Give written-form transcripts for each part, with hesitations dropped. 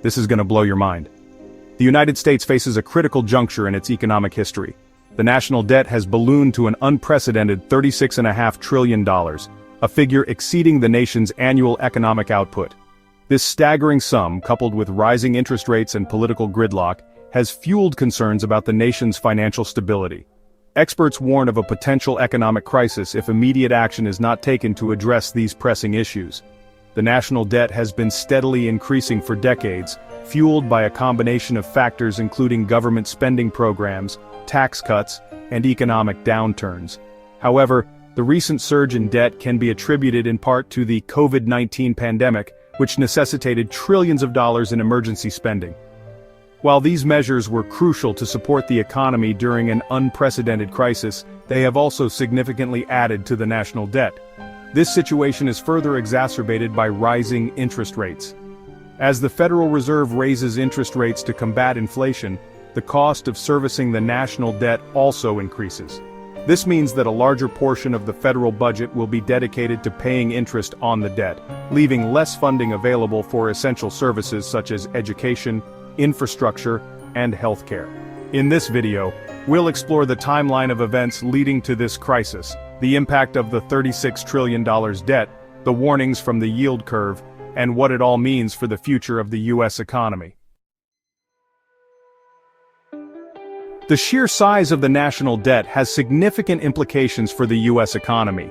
This is going to blow your mind. The United States faces a critical juncture in its economic history. The national debt has ballooned to an unprecedented $36.5 trillion, a figure exceeding the nation's annual economic output. This staggering sum, coupled with rising interest rates and political gridlock, has fueled concerns about the nation's financial stability. Experts warn of a potential economic crisis if immediate action is not taken to address these pressing issues. The national debt has been steadily increasing for decades, fueled by a combination of factors including government spending programs, tax cuts, and economic downturns. However, the recent surge in debt can be attributed in part to the COVID-19 pandemic, which necessitated trillions of dollars in emergency spending. While these measures were crucial to support the economy during an unprecedented crisis, they have also significantly added to the national debt. This situation is further exacerbated by rising interest rates. As the Federal Reserve raises interest rates to combat inflation, the cost of servicing the national debt also increases. This means that a larger portion of the federal budget will be dedicated to paying interest on the debt, leaving less funding available for essential services such as education, infrastructure, and healthcare. In this video, we'll explore the timeline of events leading to this crisis, the impact of the $36 trillion debt, the warnings from the yield curve, and what it all means for the future of the U.S. economy. The sheer size of the national debt has significant implications for the U.S. economy.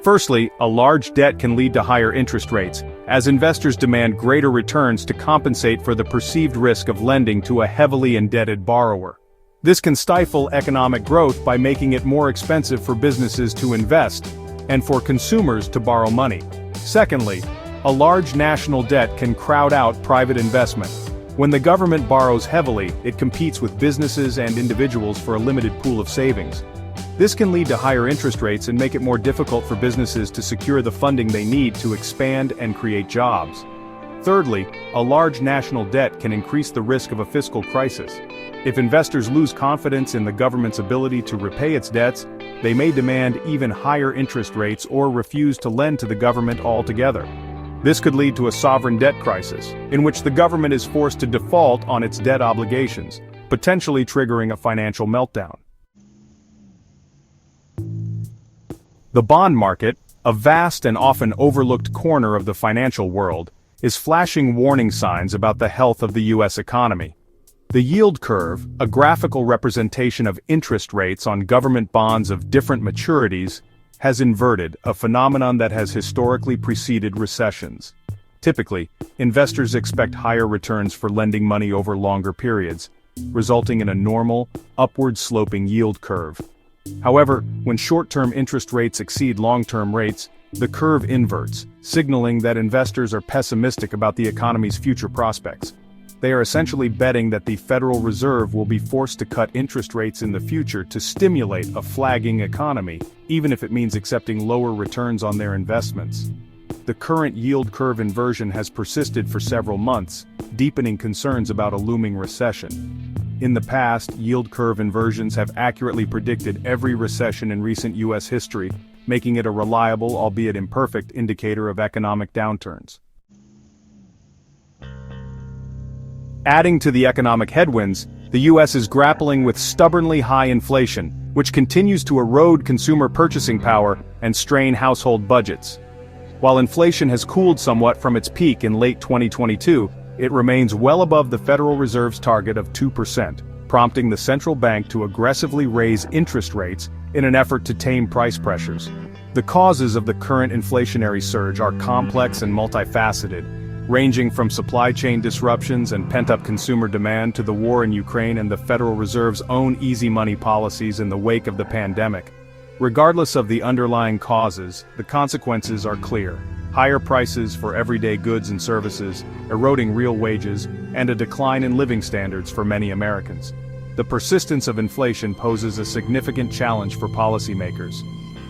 Firstly, a large debt can lead to higher interest rates, as investors demand greater returns to compensate for the perceived risk of lending to a heavily indebted borrower. This can stifle economic growth by making it more expensive for businesses to invest, and for consumers to borrow money. Secondly, a large national debt can crowd out private investment. When the government borrows heavily, it competes with businesses and individuals for a limited pool of savings. This can lead to higher interest rates and make it more difficult for businesses to secure the funding they need to expand and create jobs. Thirdly, a large national debt can increase the risk of a fiscal crisis. If investors lose confidence in the government's ability to repay its debts, they may demand even higher interest rates or refuse to lend to the government altogether. This could lead to a sovereign debt crisis, in which the government is forced to default on its debt obligations, potentially triggering a financial meltdown. The bond market, a vast and often overlooked corner of the financial world, is flashing warning signs about the health of the U.S. economy. The yield curve, a graphical representation of interest rates on government bonds of different maturities, has inverted, a phenomenon that has historically preceded recessions. Typically, investors expect higher returns for lending money over longer periods, resulting in a normal, upward-sloping yield curve. However, when short-term interest rates exceed long-term rates, the curve inverts, signaling that investors are pessimistic about the economy's future prospects. They are essentially betting that the Federal Reserve will be forced to cut interest rates in the future to stimulate a flagging economy, even if it means accepting lower returns on their investments. The current yield curve inversion has persisted for several months, deepening concerns about a looming recession. In the past, yield curve inversions have accurately predicted every recession in recent U.S. history, making it a reliable, albeit imperfect, indicator of economic downturns. Adding to the economic headwinds, the U.S. is grappling with stubbornly high inflation, which continues to erode consumer purchasing power and strain household budgets. While inflation has cooled somewhat from its peak in late 2022, it remains well above the Federal Reserve's target of 2%, prompting the central bank to aggressively raise interest rates in an effort to tame price pressures. The causes of the current inflationary surge are complex and multifaceted, ranging from supply chain disruptions and pent-up consumer demand to the war in Ukraine and the Federal Reserve's own easy money policies in the wake of the pandemic. Regardless of the underlying causes, the consequences are clear. Higher prices for everyday goods and services, eroding real wages, and a decline in living standards for many Americans. The persistence of inflation poses a significant challenge for policymakers.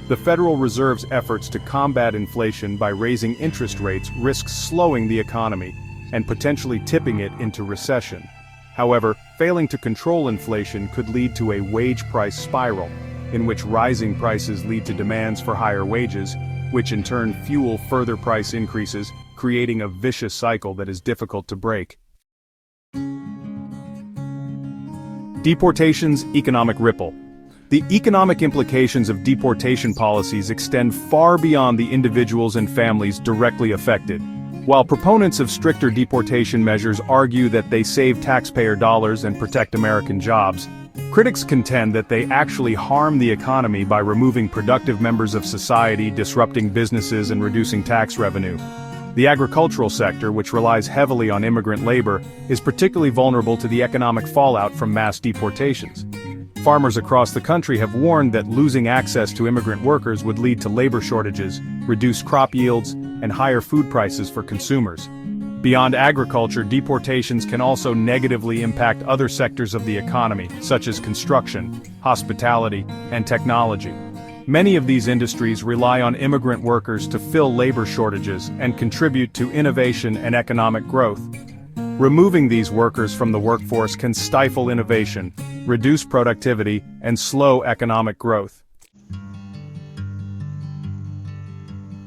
The Federal Reserve's efforts to combat inflation by raising interest rates risks slowing the economy and potentially tipping it into recession. However, failing to control inflation could lead to a wage price spiral, in which rising prices lead to demands for higher wages, which in turn fuel further price increases, creating a vicious cycle that is difficult to break. Deportation's economic ripple. The economic implications of deportation policies extend far beyond the individuals and families directly affected. While proponents of stricter deportation measures argue that they save taxpayer dollars and protect American jobs, critics contend that they actually harm the economy by removing productive members of society, disrupting businesses, and reducing tax revenue. The agricultural sector, which relies heavily on immigrant labor, is particularly vulnerable to the economic fallout from mass deportations. Farmers across the country have warned that losing access to immigrant workers would lead to labor shortages, reduced crop yields, and higher food prices for consumers. Beyond agriculture, deportations can also negatively impact other sectors of the economy, such as construction, hospitality, and technology. Many of these industries rely on immigrant workers to fill labor shortages and contribute to innovation and economic growth. Removing these workers from the workforce can stifle innovation, reduce productivity, and slow economic growth.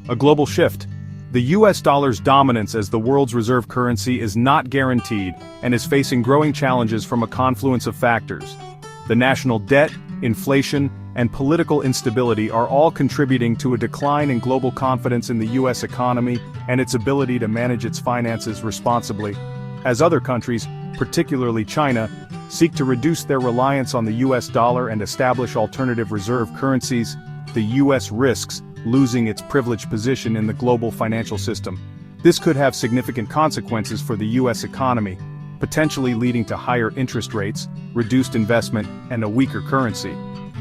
A global shift. The US dollar's dominance as the world's reserve currency is not guaranteed and is facing growing challenges from a confluence of factors. The national debt, inflation, and political instability are all contributing to a decline in global confidence in the US economy and its ability to manage its finances responsibly. As other countries, particularly China, seek to reduce their reliance on the US dollar and establish alternative reserve currencies, the US risks losing its privileged position in the global financial system. This could have significant consequences for the US economy, potentially leading to higher interest rates, reduced investment, and a weaker currency.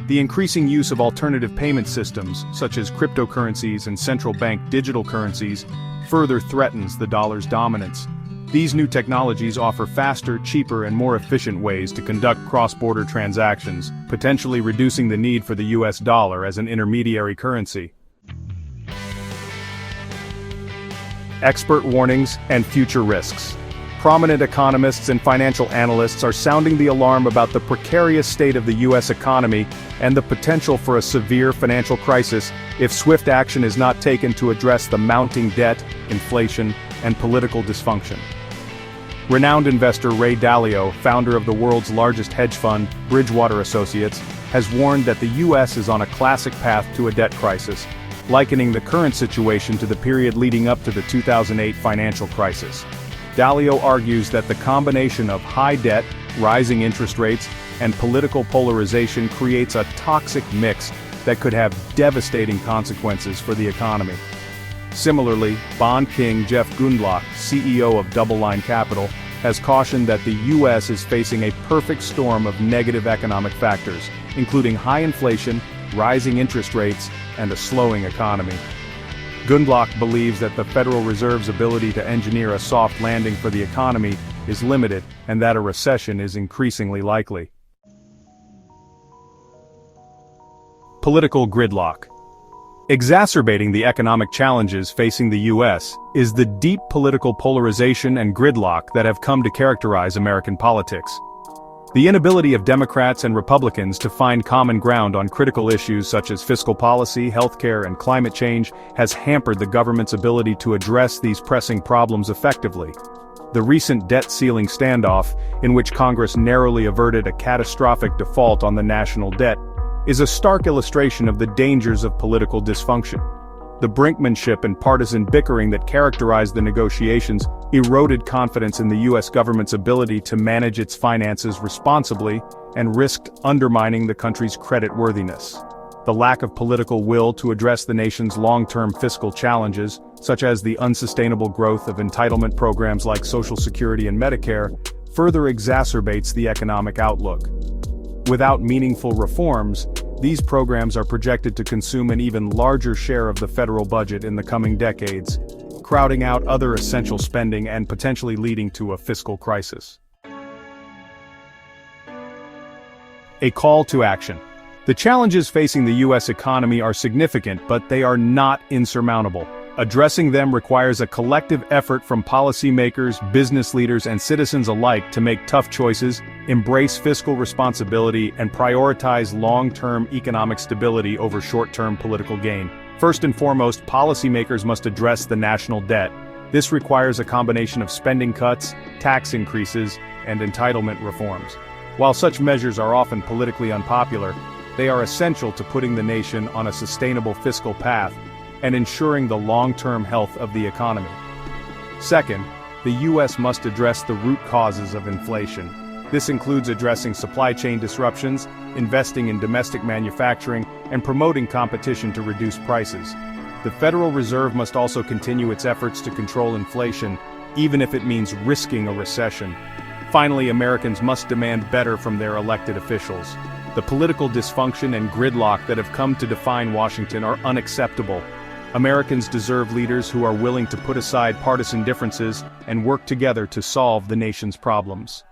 The increasing use of alternative payment systems, such as cryptocurrencies and central bank digital currencies, further threatens the dollar's dominance. These new technologies offer faster, cheaper, and more efficient ways to conduct cross-border transactions, potentially reducing the need for the US dollar as an intermediary currency. Expert warnings and future risks. Prominent economists and financial analysts are sounding the alarm about the precarious state of the US economy and the potential for a severe financial crisis if swift action is not taken to address the mounting debt, inflation, and political dysfunction. Renowned investor Ray Dalio, founder of the world's largest hedge fund, Bridgewater Associates, has warned that the US is on a classic path to a debt crisis, likening the current situation to the period leading up to the 2008 financial crisis. Dalio argues that the combination of high debt, rising interest rates, and political polarization creates a toxic mix that could have devastating consequences for the economy. Similarly, bond king Jeff Gridlock, CEO of Double Line Capital, has cautioned that the US is facing a perfect storm of negative economic factors, including high inflation, rising interest rates, and a slowing economy. Gridlock believes that the Federal Reserve's ability to engineer a soft landing for the economy is limited and that a recession is increasingly likely. Political gridlock. Exacerbating the economic challenges facing the US is the deep political polarization and gridlock that have come to characterize American politics. The inability of Democrats and Republicans to find common ground on critical issues such as fiscal policy, healthcare, and climate change has hampered the government's ability to address these pressing problems effectively. The recent debt ceiling standoff, in which Congress narrowly averted a catastrophic default on the national debt, is a stark illustration of the dangers of political dysfunction. The brinkmanship and partisan bickering that characterized the negotiations eroded confidence in the US government's ability to manage its finances responsibly and risked undermining the country's creditworthiness. The lack of political will to address the nation's long-term fiscal challenges, such as the unsustainable growth of entitlement programs like Social Security and Medicare, further exacerbates the economic outlook. Without meaningful reforms, these programs are projected to consume an even larger share of the federal budget in the coming decades, crowding out other essential spending and potentially leading to a fiscal crisis. A call to action. The challenges facing the US economy are significant, but they are not insurmountable. Addressing them requires a collective effort from policymakers, business leaders, and citizens alike to make tough choices, embrace fiscal responsibility, and prioritize long-term economic stability over short-term political gain. First and foremost, policymakers must address the national debt. This requires a combination of spending cuts, tax increases, and entitlement reforms. While such measures are often politically unpopular, they are essential to putting the nation on a sustainable fiscal path and ensuring the long-term health of the economy. Second, the U.S. must address the root causes of inflation. This includes addressing supply chain disruptions, investing in domestic manufacturing, and promoting competition to reduce prices. The Federal Reserve must also continue its efforts to control inflation, even if it means risking a recession. Finally, Americans must demand better from their elected officials. The political dysfunction and gridlock that have come to define Washington are unacceptable. Americans deserve leaders who are willing to put aside partisan differences and work together to solve the nation's problems.